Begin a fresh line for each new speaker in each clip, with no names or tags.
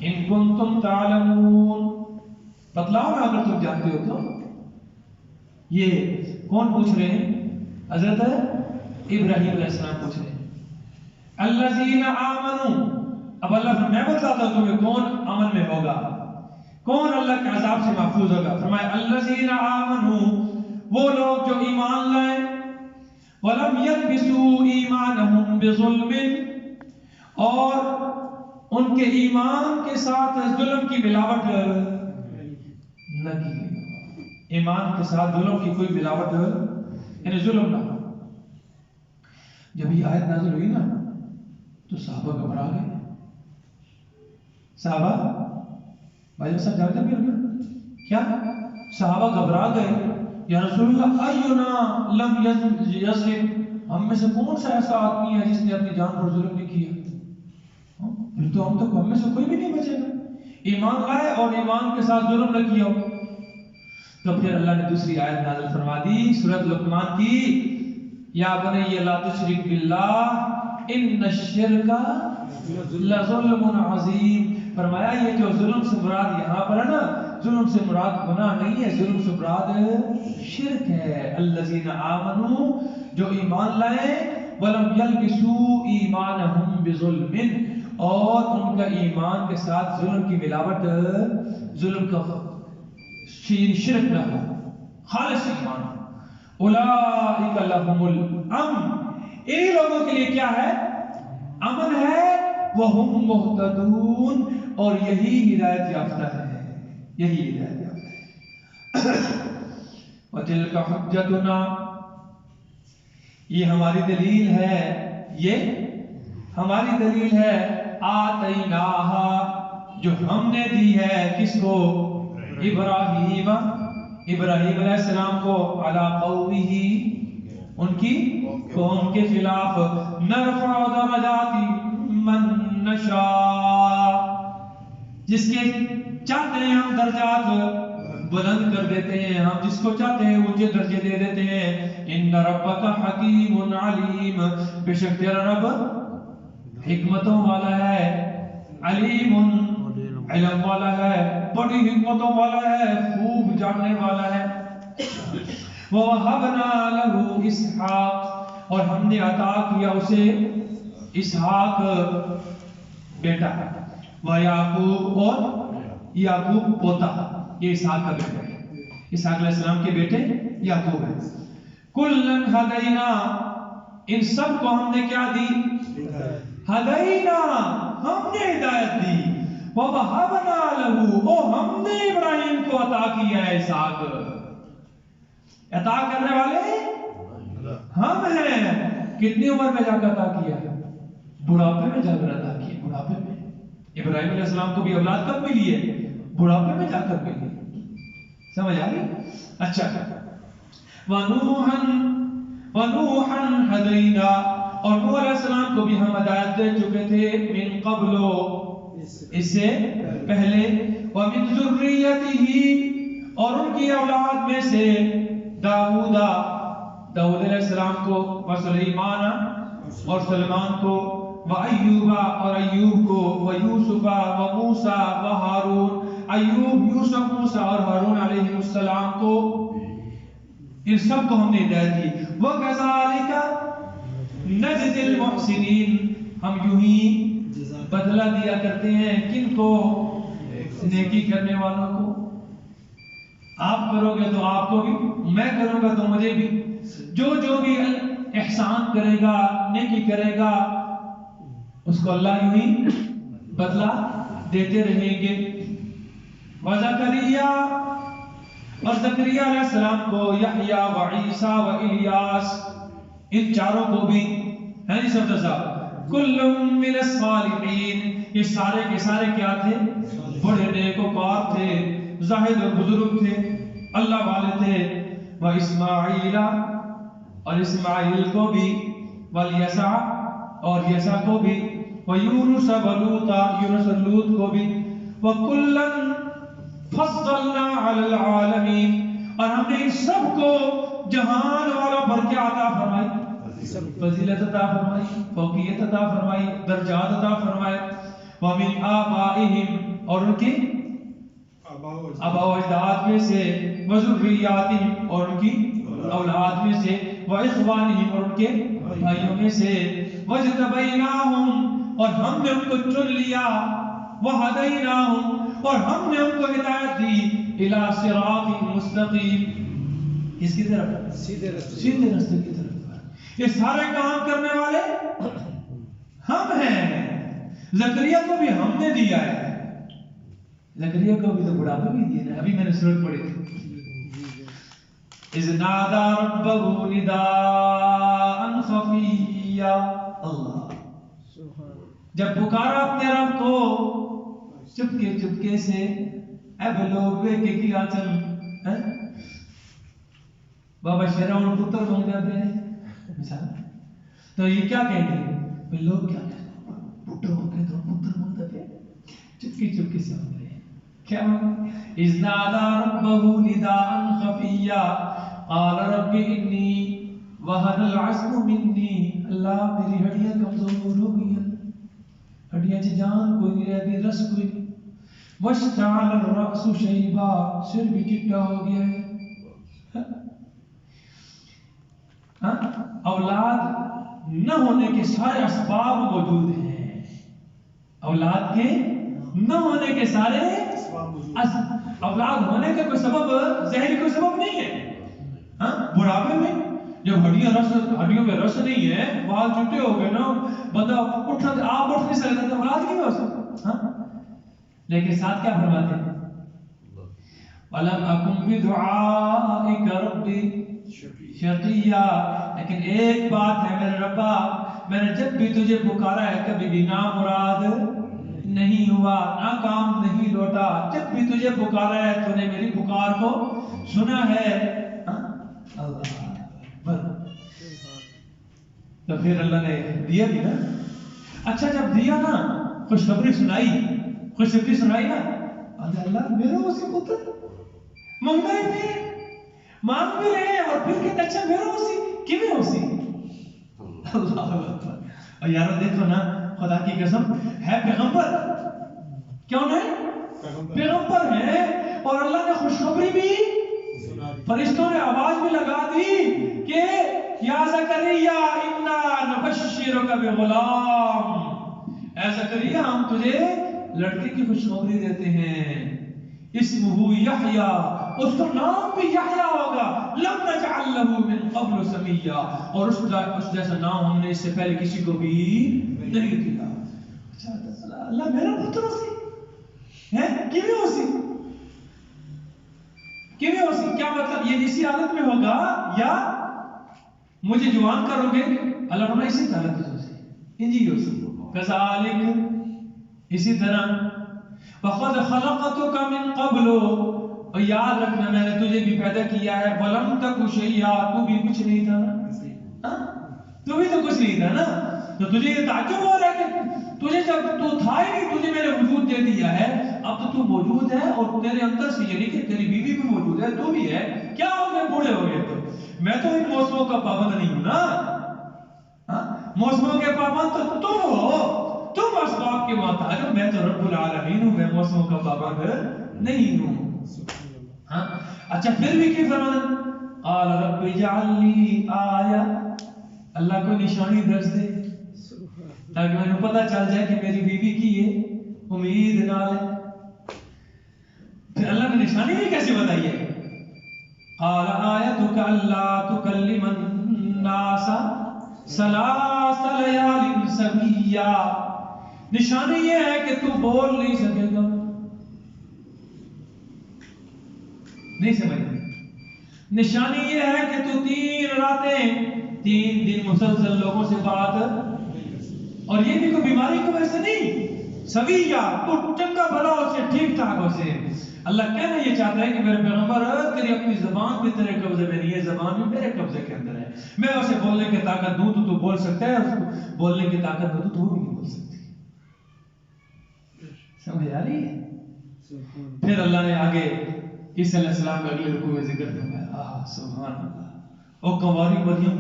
ان کنتم تعلمون، بتلاؤ نا اگر تم جانتے ہو تو۔ یہ کون پوچھ رہے ہیں؟ حضرت ابراہیم علیہ السلام پوچھ رہے ہیں۔ الذین آمنوا، اب اللہ میں بتاتا ہوں تمہیں کون امن میں ہوگا، کون اللہ کے عذاب سے محفوظ ہوگا۔ فرمایا الذین آمنوا، وہ لوگ جو ایمان لائے، ولم یلبسوا ایمانہم بظلم، اور ان کے ایمان کے ساتھ ظلم کی ملاوٹ نہ کی، ایمان کے ساتھ ظلم کی کوئی ملاوٹ یعنی ظلم نہ ہو۔ جب یہ آیت نازل ہوئی نا تو صحابہ گھبرا گئے، صحابہ بھائی صاحب جانتے ہیں کیا؟ صحابہ گھبرا گئے، یا رسول اللہ اینا لم یظلم، ہم میں سے کون سا ایسا آدمی ہے جس نے اپنی جان پر ظلم نہیں کیا؟ پھر تو ہم میں سے کوئی بھی نہیں بچے گا، ایمان لائے اور ایمان کے ساتھ ظلم نہ کیا۔ تو پھر اللہ نے دوسری آیت نازل فرما دی سورۃ لقمان کی، یا بنی لا تشرک باللہ ان الشرک لظلم عظیم۔ فرمایا یہ جو ظلم سے مراد یہاں پر ہے نا، ظلم سے مراد گناہ نہیں ہے، ظلم سے مراد شرک ہے۔ الذین آمنوا، جو ایمان لائے، ولم یلبسوا ایمانہم بظلم، اور ان کا ایمان کے ساتھ ظلم کی ملاوٹ، ظلم کا شرک نہ ہو، خالص ایمان ہو۔ اولئک لہم الامن، انہی لوگوں کے لیے کیا ہے؟ امن ہے، وہم مہتدون، اور یہی ہدایت یافتہ ہے، یہی ہدایت یافتہ ہے۔ وتلک حجتنا، یہ ہماری دلیل ہے، یہ ہماری دلیل ہے، آتیناہا، جو ہم نے دی ہے کس کو؟ ابراہیم علیہ السلام کو، علی قومہ، ان کی قوم کے خلاف، نرفع درجات من نشاء، جس کے چاہتے ہیں ہم درجات بلند کر دیتے ہیں، ہم جس کو چاہتے ہیں اونچے درجے دے دیتے ہیں۔ ان ربک حکیم علیم، بے شک تیرا رب حکمتوں والا ہے، علیم علم والا ہے، بڑی حکمتوں والا ہے، خوب جاننے والا ہے۔ وَوَهَبْنَا لَهُ اسحاق، اور ہم نے عطا کیا اسے اسحاق بیٹا، وَيَعْقُوب، اور یعقوب پوتا، یہ اسحاق کا بیٹا ہے، اسحاق علیہ السلام کے بیٹے یعقوب ہے۔ کُلًّا ہَدَيْنَا، ان سب کو ہم نے کیا دی؟ ہدینا، ہم نے ہدایت دی۔ وَوَهَبْنَا لَهُ، اور ہم نے ابراہیم کو عطا کیا ہے اسحاق۔ عطا کرنے والے ہم ہیں۔ کتنی عمر میں جا کر عطا کیا؟ بڑھاپے میں جا کر عطا کیا، بڑھاپے میں۔ ابراہیم علیہ السلام کو بھی اولاد کب ملی ہے؟ بڑھاپے میں جا کر ملی ہے۔ سمجھ آ گئی؟ اچھا، وَنُوحًا هَدَيْنَا، اور نوح علیہ السلام کو بھی ہم ہدایت دے چکے تھے، من قبل، اس سے پہلے، وَمِن ذُرِّيَّتِهِ، اور ان کی اولاد میں سے، داؤد علیہ السلام کو، وسلیمان، اور سلیمان کو، وَأَيُّوبَ، اور ایوب کو، وَيُوسُفَ، وَمُوسَى، وَهَارُونَ، ایوب، یوسف، موسیٰ اور ہارون علیہ السلام کو، ان سب کو ہم نے ہدایت دی۔ وَكَذَلِكَ نَجْزِي الْمُحْسِنِينَ، ہم یوں ہی بدلہ دیا کرتے ہیں، کن کو؟ نیکی کرنے والوں کو۔ آپ کرو گے تو آپ کو بھی، میں کروں گا تو مجھے بھی، جو بھی احسان کرے گا، نیکی کرے گا، اس کو اللہ یوں ہی بدلہ دیتے رہیں گے۔ وزکریا، اور زکریا علیہ السلام کو، یحییٰ و عیسیٰ و الیاس، ان چاروں کو بھی، ہے نہیں سب صاحب، کل من الصالحین، یہ سارے کے سارے کیا تھے؟ بڑے نیکوکار تھے، زاہد اور بزرگ تھے، اللہ والے تھے۔ و اسماعیل، اور اسماعیل کو بھی، والیسع، اور یسع کو بھی، و یونس و لوطا، یونس اور لوط کو بھی، وکلا فضلنا علی العالمین، اور ہم نے ان سب کو جہان والوں پر کیا عطا فرمائی؟ فضیلت عطا فرمائی، فوقیت عطا فرمائی، درجات عطا فرمائے۔ ومن آبائہم، اور ان کی آبا و اجداد میں سے، وذریاتہم اور ان کی اولاد میں سے، واخوانہم اور ان کے بھائیوں میں سے، وجتبیناہم اور ہم نے ان کو چن لیا، وہدیناہم اور ہم نے ان کو ہدایت دی، الی صراط مستقیم، کس کی طرف؟ سیدھے راستے کی طرف۔ یہ سارے کام کرنے والے ہم ہیں۔ زکریا کو بھی ہم نے دیا ہے، زکریا کو بھی تو بڑھاپے بھی دیا ہے، ابھی میں نے سورت پڑھی تھی، اذ نادى ربه نداء خفيا، اللہ جب پکارا اپنے رب کو چپکے چپکے سے، اب لوگ وے کے کیا چن بابا شیرون پتر بن جاتے ہیں مثال، تو یہ کیا کہیں گے لوگ، کیا کہتے ہیں پتر ہو کے تو پتر بن جاتے ہیں، چپکی چپکی سے ہو گئے کیا؟ اذ نادى ربه نداء خفيا قال رب انی وہن العظم منی، اللہ میری ہڈیاں کمزور ہو گئی ہیں، ہڈیاں چ جان کوئی نہیں رہتی، رس کوئی نہیں، واشتعل الرأس شیبا، سر بھی چٹا ہو گیا ہے۔ اولاد نہ ہونے کے سارے اسباب موجود ہیں، اولاد کے نہ ہونے کے سارے اولاد ہونے کا کوئی سبب ظاہری کوئی سبب نہیں ہے۔ بڑھاپے میں جب ہڈیوں میں رس نہیں ہے، بال چٹے ہو گئے نا، بندہ آپ اٹھ نہیں سکتا تو اولاد کی ہو سکتا۔ لیکن ساتھ کیا فرماتے ہیں؟ وَلَمْ أَكُنْ بِدُعَائِكَ رَبِّ شَقِيًّا، لیکن ایک بات ہے میرے ربا، میں نے جب بھی تجھے پکارا ہے کبھی بھی نامراد نہیں ہوا، ناکام نہیں لوٹا، جب بھی تجھے پکارا ہے تو نے میری پکار کو سنا ہے۔ تو پھر اللہ نے دیا بھی نا، اچھا جب دیا نا، خوشخبری سنائی، خوشخبری سنائی نا، اللہ میرا اسی پتر منگا ہی نہیں، مانگ بھی رہے اور پھر کہتے اچھا میرا اسی کیویں اسی؟ اللہ اکبر۔ اور یارو دیکھو نا، خدا کی قسم ہے پیغمبر، کیوں نہیں؟ پیغمبر ہے، اور اللہ نے خوشخبری بھی، فرشتوں نے آواز بھی لگا دی کہ یا زکریا انا نبشرک بغلام، اے زکریا ہم تجھے لڑکے کی خوشخبری دیتے ہیں، اسمہ یحییٰ، اس کا نام بھی یحییٰ ہوگا، لم نجعل لہ من قبل سمیہ، اور اس جیسا نام ہم نے اس سے پہلے کسی کو بھی نہیں دیا۔ اللہ میرا پتر اسی ہے، کیویں اسی؟ کیویں اسی؟ کیا مطلب یہ اسی حالت میں ہوگا یا مجھے جوان کرو گے؟ اللہ فرمائے اسی حالت میں اسی انجی اسی کذالک، اسی طرح وَقَدْ خَلَقَتُكَ مِن قَبْلُ، اور یاد رکھنا میں نے تجھے بھی پیدا کیا ہے، وَلَمْ تَكُ شَيْئًا، تو بھی کچھ نہیں تھا، تو بھی تو کچھ نہیں تھا نا، تو تجھے یہ تعجب ہو رہا ہے کہ تجھے جب تو تھا ہی نہیں، تجھے میں نے وجود دے دیا ہے، اب تو موجود ہے اور تیرے اندر سے، یعنی کہ تیری بیوی بھی موجود ہے، تو بھی ہے، کیا ہو گئے بوڑھے ہو گئے؟ تو میں تو ان موسموں کا پابند نہیں ہوں نا، موسموں کے پابند تو تم ہو، تم اسباب کے محتاج ہو، میں تو رب العالمین ہوں، میں موسموں کا پابند نہیں ہوں۔ اچھا پھر بھی کی فرمانا، قال رب اجعل لی آیہ، اللہ کو نشانی درس دے تاکہ میں نے پتہ چل جائے کہ میری بیوی کی یہ امید نہ لے۔ پھر اللہ نے نشانی بھی کیسے بتائی ہے؟ قال آیتک الا تکلم الناس ثلاث لیال سویا، نشانی یہ ہے کہ تو بول نہیں سکے گا، نہیں سمجھ رہے؟ نشانی یہ ہے کہ تو 3 راتیں 3 دن مسلسل لوگوں سے بات، اور یہ بھی کوئی بیماری کی وجہ سے نہیں، سویا تو چنگا بھلا ہو سے، ٹھیک ٹھاک ہو سے۔ اللہ کہنا یہ چاہتا ہے کہ میرے پیغمبر تیری اپنی زبان بھی تیرے قبضے میں نہیں ہے، زبان بھی میرے قبضے کے اندر ہے، میں اسے بولنے کی طاقت دوں تو بول سکتا ہے، اس کو بولنے کی طاقت دوں تو بھی نہیں بول سکتی۔ سمجھ آ رہی ہے؟ پھر اللہ نے آگے عیسیٰ علیہ السلام کے اگلے رکوع میں ذکر فرمایا، سبحان اللہ، اور کنواری مریم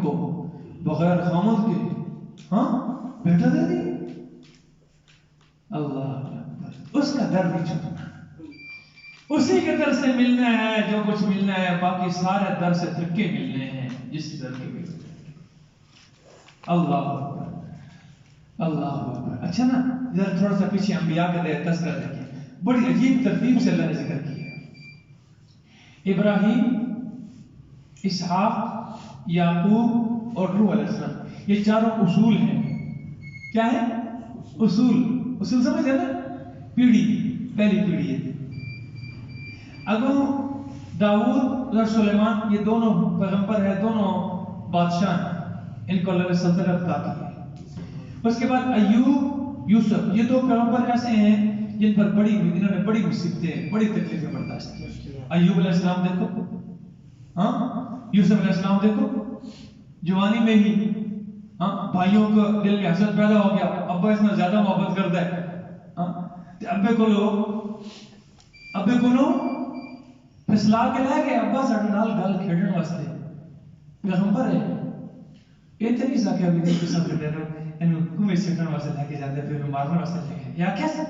کو بغیر خامد کے بیٹا دے دی، اللہ اکبر، اس کا در نہیں چھپنا، اسی کے در سے ملنا ہے جو کچھ ملنا ہے، باقی سارے در سے دھکے ملنے ہیں جس در کے بھی۔ اللہ اکبر، اللہ اکبر۔ اچھا نا، ذرا تھوڑا سا پیچھے انبیاء کا تذکرہ دیکھیں، بڑی عجیب ترتیب سے اللہ نے ذکر کیا۔ ابراہیم، اسحاق، یعقوب اور نوح علیہ السلام، یہ چاروں اصول ہیں۔ کیا ہے؟ اصول۔ اصول سمجھ ہے نا؟ پیڑھی، پہلی پیڑھی ہے۔ اگر داؤد اور سلیمان، یہ دونوں پیغمبر ہیں، دونوں بادشاہ ہیں، ان کو اللہ نے سلطنت عطا کی ہے۔ اس کے بعد ایوب، یوسف، یہ دو پیغمبر ایسے ہیں جن پر انہوں نے بڑی مصیبتیں، بڑی تکلیفیں برداشت کی۔ ایوب علیہ السلام دیکھو، ہاں، یوسف علیہ السلام دیکھو، جوانی میں ہی بھائیوں کو دل میں حسد پیدا ہو گیا، ابا اس میں زیادہ محبت کرتا ہے، ابے کو پھسلا کے لے گئے ابا ساڈے نال گل کھیڈن واسطے، پیغمبر ہے، یہ تو نہیں سکیا بھی نہیں کسا کرتے ہیں انہوں کمیں سکھن واسطے لے کے جاتے پھر مارنے واسطے لے کے، یا کیسے؟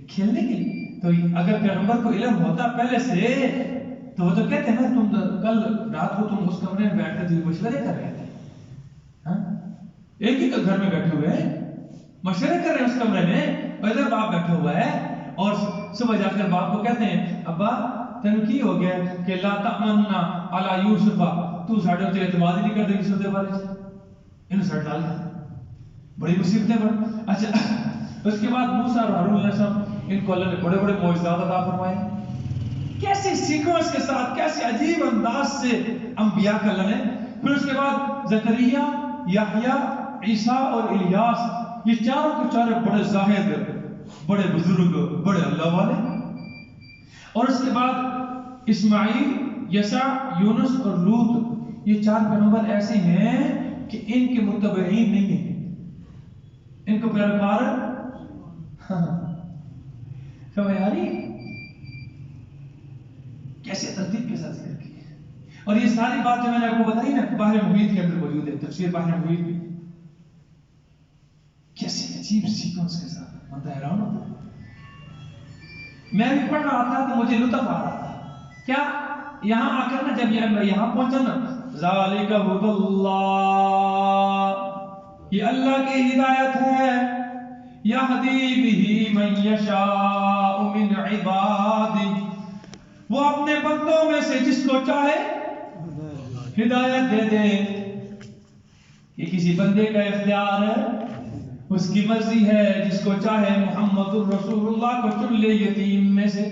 کھیلنے کے لیے۔ تو اگر پیغمبر کو علم ہوتا پہلے سے تو وہ تو کہتے ہیں نا، تم کل رات کو تم اس کمرے میں بیٹھ کے مشورے کر رہے تھے، ایک ہی تو گھر میں بیٹھے ہوئے ہیں، مشورے کر رہے ہیں اس کمرے میں، اور ادھر باپ بیٹھا ہوا ہے، اور صبح جا کر باپ کو کہتے ہیں ابا تینوں کی ہو گیا کہ لا تأمنا علی یوسف، تو ساڈے تے اعتماد ہی نہیں کرتے یوسف کے بارے میں، انہوں سٹ ڈال دیا، بڑی مصیبتیں بڑھ۔ اچھا، اس کے بعد موسیٰ اور ہارون علیہ السلام، ان کو اللہ نے بڑے بڑے معجزات عطا فرمائے، کیسے سیکوینس کے ساتھ، کیسے عجیب انداز سے انبیاء کا اللہ نے۔ پھر اس کے بعد زکریا، یحییٰ، عیسیٰ اور الیاس، یہ چاروں کے چارے بڑے زاہد، بڑے بزرگ، بڑے اللہ والے۔ اور اس کے بعد اسماعیل، یسع، یونس اور لوط، یہ چار پیغمبر ایسے ہیں کہ ان کے متبعین نہیں ہیں، ان کو پیروکار سمجھ آ رہی ہے؟ کیسے ترتیب کے ساتھ ذکر کی ہے۔ اور یہ ساری بات جو میں نے آپ کو بتائی نا، بحر محیط کے اندر موجود ہے، تفسیر بحر محیط میں، کیسے عجیب سیکوینس کے ساتھ، میں حیران ہوتا ہے۔ میں بھی پڑھ رہا تھا تو مجھے لطف آ رہا تھا، کیا یہاں آ کر نا، جب یہاں پہنچا نا، ذالک ھدی اللہ، یہ اللہ کی ہدایت ہے، یہدی بہ من یشاء من عبادہ، وہ اپنے بندوں میں سے جس کو چاہے ہدایت دے دے۔ یہ کسی بندے کا اختیار ہے، اس کی مرضی ہے، جس کو چاہے محمد الرسول اللہ کو چن لے یتیم میں سے،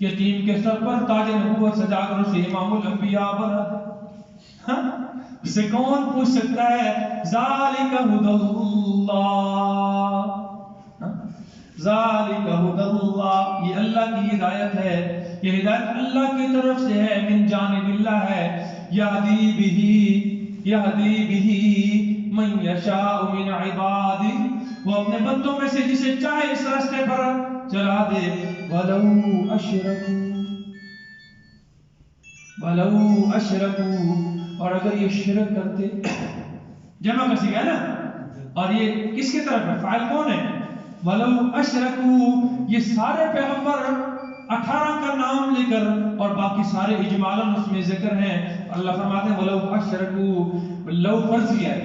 یتیم کے سر پر تاج نبوت سجا کر اسے امام الانبیاء بنا دے۔ اسے کون پوچھ سکتا ہے؟ ذالک ھدی اللہ، ذالک ھدی اللہ، یہ اللہ کی ہدایت ہے، یہ ہدایت اللہ کی طرف سے ہے، من جانب اللہ ہے، یہدی بہ من یشاء من عبادہ، وہ اپنے بندوں میں سے جسے چاہے اس راستے پر چلا دے۔ وَلَوْ أَشْرَكُوا، اور اگر یہ شرک کرتے، جمع کا سیگا ہے نا، اور یہ کس کی طرف ہے؟ فاعل کون ہے؟ وَلَوْ أَشْرَكُوا، یہ سارے پیغمبر 18 کا نام لے کر، اور باقی سارے اجمالاً اس میں ذکر ہیں۔ اللہ فرماتے ہیں وَلَوْ أَشْرَكُوا، لو فرض کیا ہے،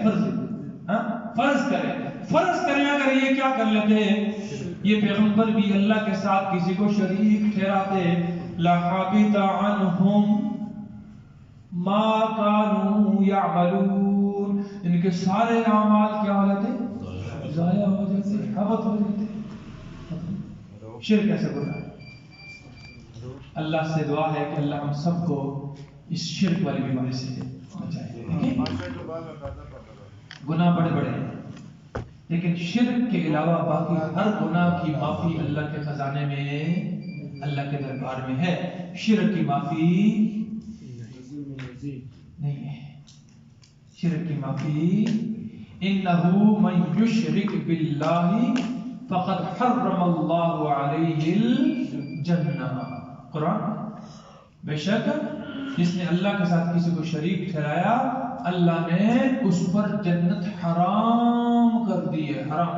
فرض کریں اگر یہ کیا کر لیتے، یہ پیغمبر بھی اللہ کے ساتھ کسی کو شریک ٹھہراتے، لَحَبِطَ عَنْهُمْ مَا كَانُوا يَعْمَلُونَ، ان کے سارے اعمال کیا ہو جاتے؟ ضائع ہو جاتے، حبط ہو جاتے۔ شرک ایسے برا ہے۔ اللہ سے دعا ہے کہ اللہ ہم سب کو اس شرک والی بیماری سے بچائے۔ گناہ بڑے بڑے ہیں، لیکن شرک کے علاوہ باقی ہر گناہ کی معافی اللہ کے خزانے میں، اللہ کے دربار میں ہے۔ شرک کی معافی نہیں ہے، شرک کی معافی، انہو من یشرک باللہ فقد حرم اللہ علیہ الجنہ، قرآن، بے شک جس نے اللہ کے ساتھ کسی کو شریک ٹھہرایا، اللہ نے اس پر جنت حرام کر دی ہے، حرام۔